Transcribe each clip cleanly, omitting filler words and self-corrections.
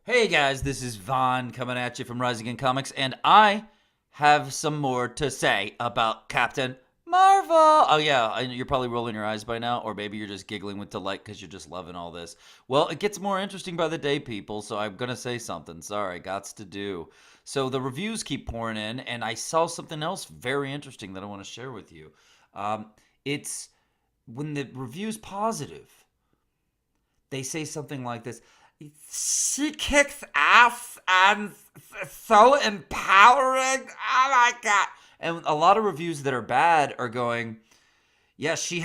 Hey guys, this is Vaughn coming at you from Rising in Comics, and I have some more to say about Captain Marvel. Oh yeah, you're probably rolling your eyes by now, or maybe you're just giggling with delight because you're just loving all this. Well, it gets more interesting by the day, people, so I'm gonna say something. Sorry, gots to do. So the reviews keep pouring in, and I saw something else very interesting that I want to share with you. It's when the review's positive, they say something like this: she kicks ass and so empowering. Oh my god. And a lot of reviews that are bad are going, yeah, she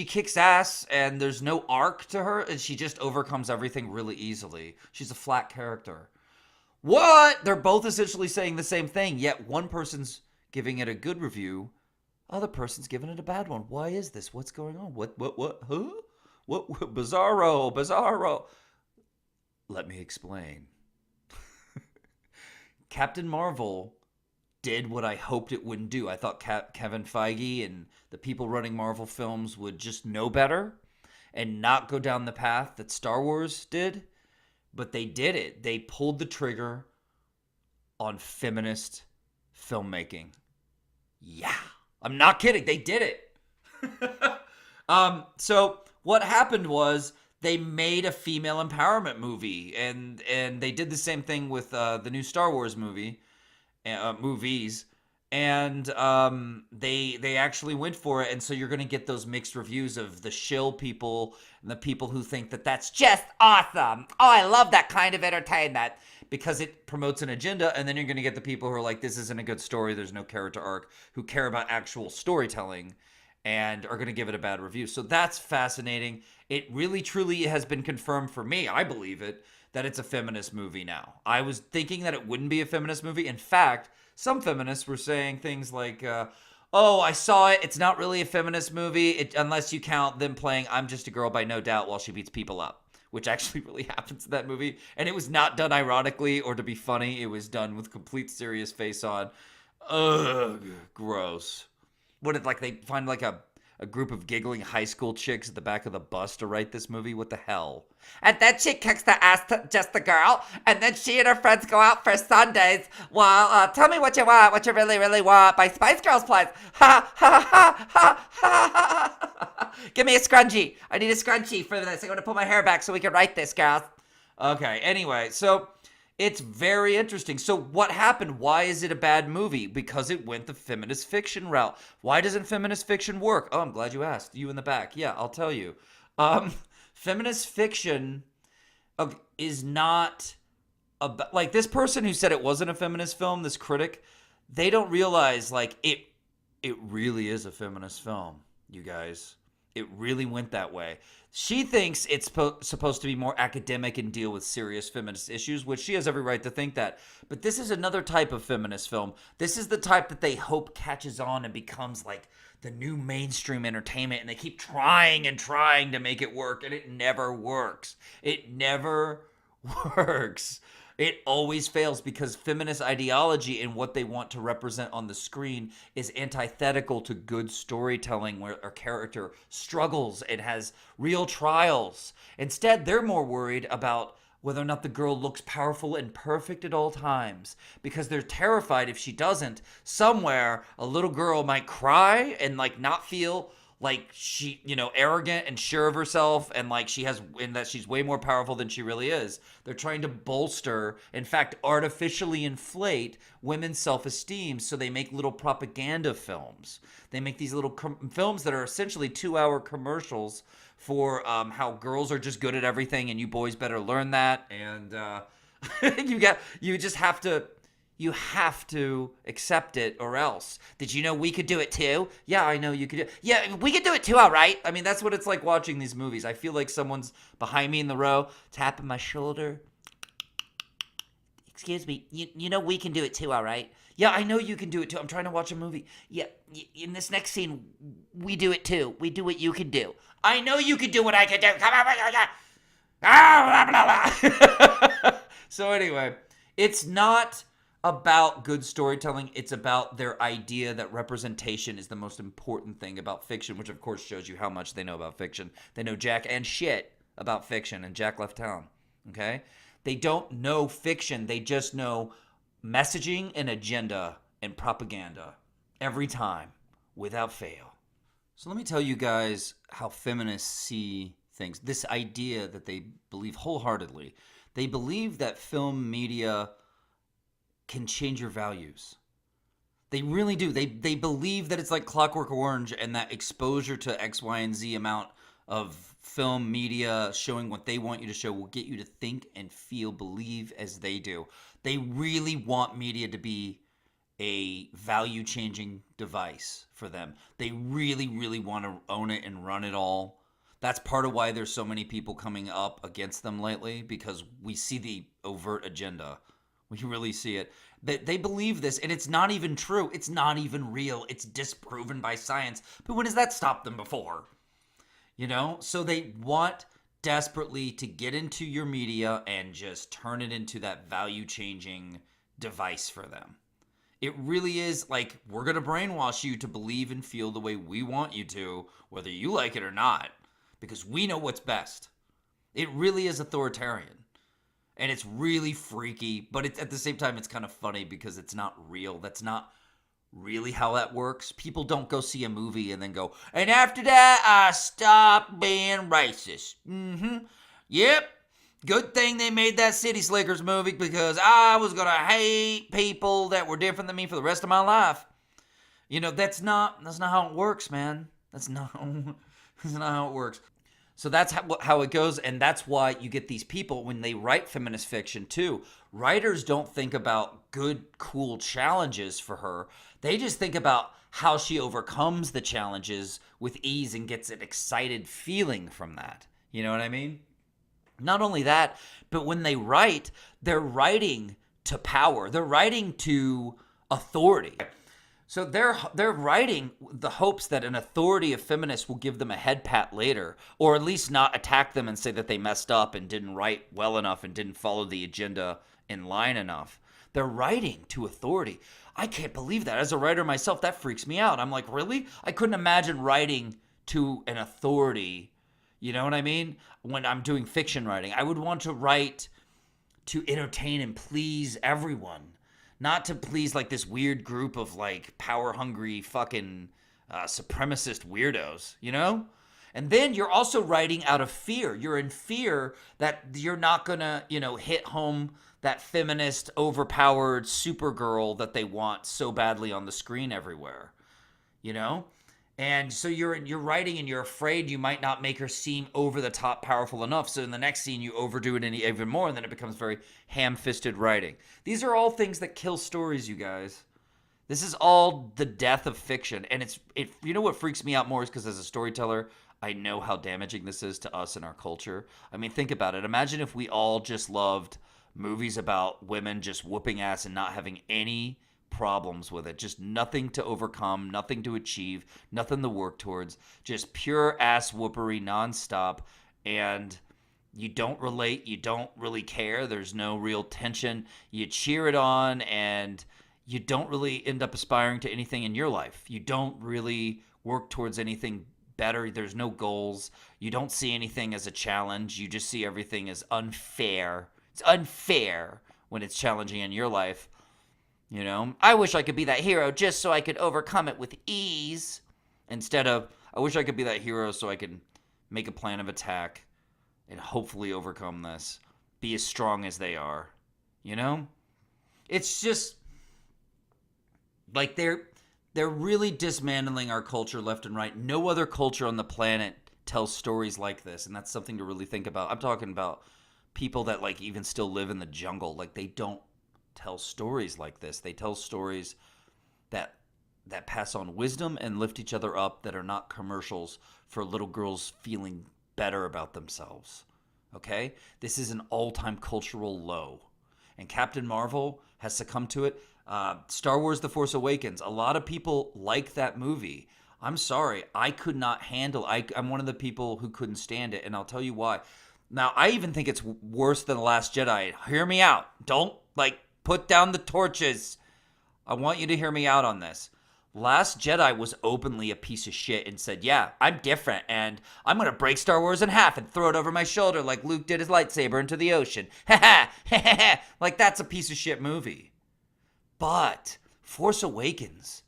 kicks ass and there's no arc to her and she just overcomes everything really easily. She's a flat character. What? They're both essentially saying the same thing, yet one person's giving it a good review, other person's giving it a bad one. Why is this? What's going on? What, huh? What bizarro. Let me explain. Captain Marvel did what I hoped it wouldn't do. I thought Kevin Feige and the people running Marvel films would just know better and not go down the path that Star Wars did, but they did it. They pulled the trigger on feminist filmmaking. Yeah, I'm not kidding. They did it. So what happened was they made a female empowerment movie, and they did the same thing with the new Star Wars movies, and they actually went for it. And so you're gonna get those mixed reviews of the shill people and the people who think that that's just awesome. Oh, I love that kind of entertainment because it promotes an agenda. And then you're gonna get the people who are like, this isn't a good story. There's no character arc. Who care about actual storytelling and are going to give it a bad review. So that's fascinating. It really, truly has been confirmed for me, I believe it, that it's a feminist movie now. I was thinking that it wouldn't be a feminist movie. In fact, some feminists were saying things like, oh, I saw it. It's not really a feminist movie unless you count them playing I'm Just a Girl by No Doubt while she beats people up, which actually really happens in that movie. And it was not done ironically or to be funny. It was done with complete serious face on. Ugh, gross. What did like they find like a group of giggling high school chicks at the back of the bus to write this movie? What the hell? And then she kicks the ass to just the girl, and then she and her friends go out for Sundays. Well, tell me what you want, what you really, really want. By Spice Girls plays. Ha ha ha ha ha ha. Give me a scrunchie. I need a scrunchie for this. I'm gonna pull my hair back so we can write this, girls. Okay. Anyway, so it's very interesting. So what happened? Why is it a bad movie? Because it went the feminist fiction route. Why doesn't feminist fiction work? Oh, I'm glad you asked. You in the back. Yeah, I'll tell you. Feminist fiction is not about, like, this person who said it wasn't a feminist film, this critic, they don't realize like it really is a feminist film, you guys. It really went that way. She thinks it's supposed to be more academic and deal with serious feminist issues, which she has every right to think that. But this is another type of feminist film. This is the type that they hope catches on and becomes like the new mainstream entertainment. And they keep trying and trying to make it work, and it never works. It never works. It always fails because feminist ideology and what they want to represent on the screen is antithetical to good storytelling where a character struggles and has real trials. Instead, they're more worried about whether or not the girl looks powerful and perfect at all times because they're terrified if she doesn't, somewhere a little girl might cry and like not feel like she, arrogant and sure of herself and like and that she's way more powerful than she really is. They're trying to bolster, in fact, artificially inflate women's self-esteem. So they make little propaganda films. They make these little films that are essentially 2-hour commercials for how girls are just good at everything and you boys better learn that. And you have to accept it or else. Did you know we could do it too? Yeah, I know you could do it. Yeah, we could do it too, all right? I mean, that's what it's like watching these movies. I feel like someone's behind me in the row, tapping my shoulder. Excuse me, you know we can do it too, all right? Yeah, I know you can do it too. I'm trying to watch a movie. Yeah, in this next scene, we do it too. We do what you can do. I know you can do what I can do. Come on. So anyway, it's not about good storytelling. It's about their idea that representation is the most important thing about fiction, which of course shows you how much they know about fiction. They know jack and shit about fiction, and Jack left town. Okay? They don't know fiction. They just know messaging and agenda and propaganda every time without fail. So let me tell you guys how feminists see things. This idea that they believe wholeheartedly. They believe that film media can change your values. They really do. They believe that it's like Clockwork Orange, and that exposure to X, Y, and Z amount of film media showing what they want you to show will get you to think and feel, believe as they do. They really want media to be a value changing device for them. They really, really want to own it and run it all. That's part of why there's so many people coming up against them lately, because we see the overt agenda. We really see it. They believe this, and it's not even true. It's not even real. It's disproven by science. But when has that stopped them before? You know? So they want desperately to get into your media and just turn it into that value-changing device for them. It really is like, we're going to brainwash you to believe and feel the way we want you to, whether you like it or not, because we know what's best. It really is authoritarian. And it's really freaky, but at the same time, it's kind of funny because it's not real. That's not really how that works. People don't go see a movie and then go, and after that, I stopped being racist. Yep. Good thing they made that City Slickers movie, because I was going to hate people that were different than me for the rest of my life. You know, that's not how it works, man. That's not how it works. So that's how it goes, and that's why you get these people, when they write feminist fiction too, writers don't think about good, cool challenges for her. They just think about how she overcomes the challenges with ease and gets an excited feeling from that. You know what I mean? Not only that, but when they write, they're writing to power. They're writing to authority. So they're writing the hopes that an authority of feminists will give them a head pat later, or at least not attack them and say that they messed up and didn't write well enough and didn't follow the agenda in line enough. They're writing to authority. I can't believe that. As a writer myself, that freaks me out. I'm like, really? I couldn't imagine writing to an authority. You know what I mean? When I'm doing fiction writing, I would want to write to entertain and please everyone. Not to please like this weird group of like power-hungry fucking supremacist weirdos, you know? And then you're also writing out of fear. You're in fear that you're not going to, hit home that feminist, overpowered Supergirl that they want so badly on the screen everywhere, you know? And so you're writing and you're afraid you might not make her seem over the top powerful enough. So in the next scene, you overdo it even more, and then it becomes very ham-fisted writing. These are all things that kill stories, you guys. This is all the death of fiction. And you know what freaks me out more is because as a storyteller, I know how damaging this is to us and our culture. I mean, think about it. Imagine if we all just loved movies about women just whooping ass and not having any problems with it, just nothing to overcome, nothing to achieve, nothing to work towards, just pure ass whoopery nonstop, and you don't relate, you don't really care, there's no real tension, you cheer it on, and you don't really end up aspiring to anything in your life. You don't really work towards anything better. There's no goals. You don't see anything as a challenge. You just see everything as unfair. It's unfair when it's challenging in your life. You know, I wish I could be that hero just so I could overcome it with ease. Instead of, I wish I could be that hero so I could make a plan of attack and hopefully overcome this. Be as strong as they are. You know? It's just like they're really dismantling our culture left and right. No other culture on the planet tells stories like this, and that's something to really think about. I'm talking about people that like even still live in the jungle. Like they don't tell stories like this. They tell stories that pass on wisdom and lift each other up, that are not commercials for little girls feeling better about themselves. Okay? This is an all-time cultural low. And Captain Marvel has succumbed to it. Star Wars The Force Awakens. A lot of people like that movie. I'm sorry. I could not handle I'm one of the people who couldn't stand it, and I'll tell you why. Now, I even think it's worse than The Last Jedi. Hear me out. Don't, put down the torches. I want you to hear me out on this. Last Jedi was openly a piece of shit and said, yeah, I'm different and I'm going to break Star Wars in half and throw it over my shoulder like Luke did his lightsaber into the ocean. Ha ha, ha ha. Like, that's a piece of shit movie. But Force Awakens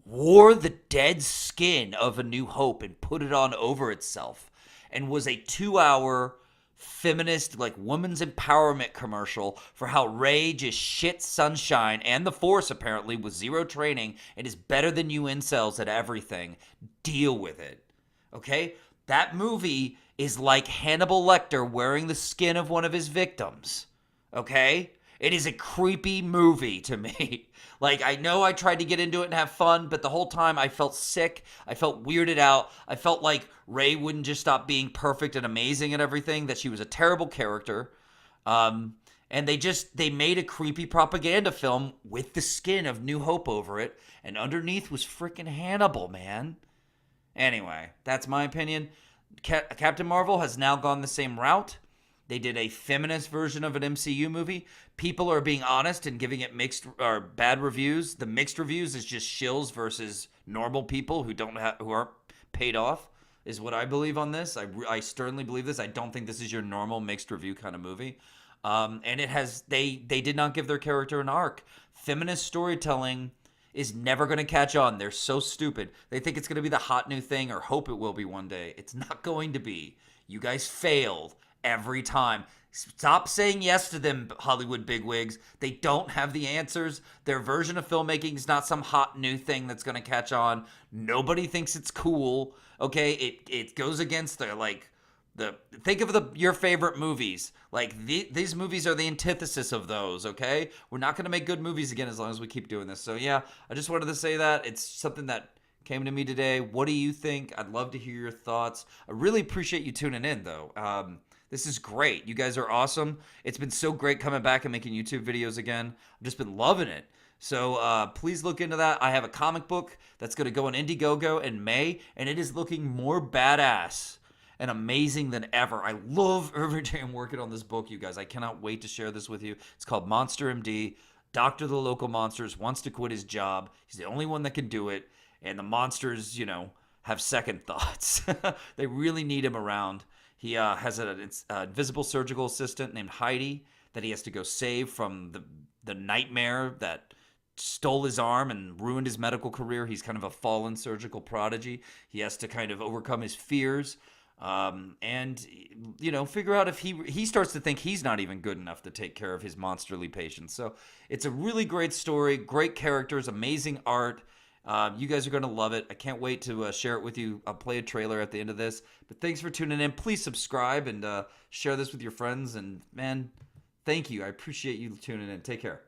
wore the dead skin of A New Hope and put it on over itself and was a 2-hour feminist, like, women's empowerment commercial for how Rey just shit sunshine and the Force apparently with zero training and is better than you incels at everything. Deal with it. Okay? That movie is like Hannibal Lecter wearing the skin of one of his victims. Okay? It is a creepy movie to me. Like, I know I tried to get into it and have fun, but the whole time I felt sick. I felt weirded out. I felt like Rey wouldn't just stop being perfect and amazing at everything, that she was a terrible character. And they made a creepy propaganda film with the skin of New Hope over it, and underneath was freaking Hannibal, man. Anyway, that's my opinion. Captain Marvel has now gone the same route. They did a feminist version of an MCU movie. People are being honest and giving it mixed or bad reviews. The mixed reviews is just shills versus normal people who aren't paid off, is what I believe on this. I sternly believe this. I don't think this is your normal mixed review kind of movie. And it has they did not give their character an arc. Feminist storytelling is never going to catch on. They're so stupid. They think it's going to be the hot new thing or hope it will be one day. It's not going to be. You guys failed every time. Stop saying yes to them, Hollywood bigwigs. They don't have the answers. Their version of filmmaking is not some hot new thing that's going to catch on. Nobody thinks it's cool. Okay, it goes against think of your favorite movies. Like these movies are the antithesis of those. Okay, we're not going to make good movies again as long as we keep doing this. So yeah, I just wanted to say that it's something that came to me today. What do you think? I'd love to hear your thoughts. I really appreciate you tuning in, though. This is great. You guys are awesome. It's been so great coming back and making YouTube videos again. I've just been loving it. So please look into that. I have a comic book that's going to go on Indiegogo in May, and it is looking more badass and amazing than ever. I love every day I'm working on this book, you guys. I cannot wait to share this with you. It's called Monster MD. Doctor of the Local Monsters wants to quit his job. He's the only one that can do it. And the monsters, have second thoughts. They really need him around. He has an invisible surgical assistant named Heidi that he has to go save from the nightmare that stole his arm and ruined his medical career. He's kind of a fallen surgical prodigy. He has to kind of overcome his fears and figure out if he starts to think he's not even good enough to take care of his monsterly patients. So it's a really great story, great characters, amazing art. You guys are going to love it. I can't wait to share it with you. I'll play a trailer at the end of this. But thanks for tuning in. Please subscribe and share this with your friends. And, man, thank you. I appreciate you tuning in. Take care.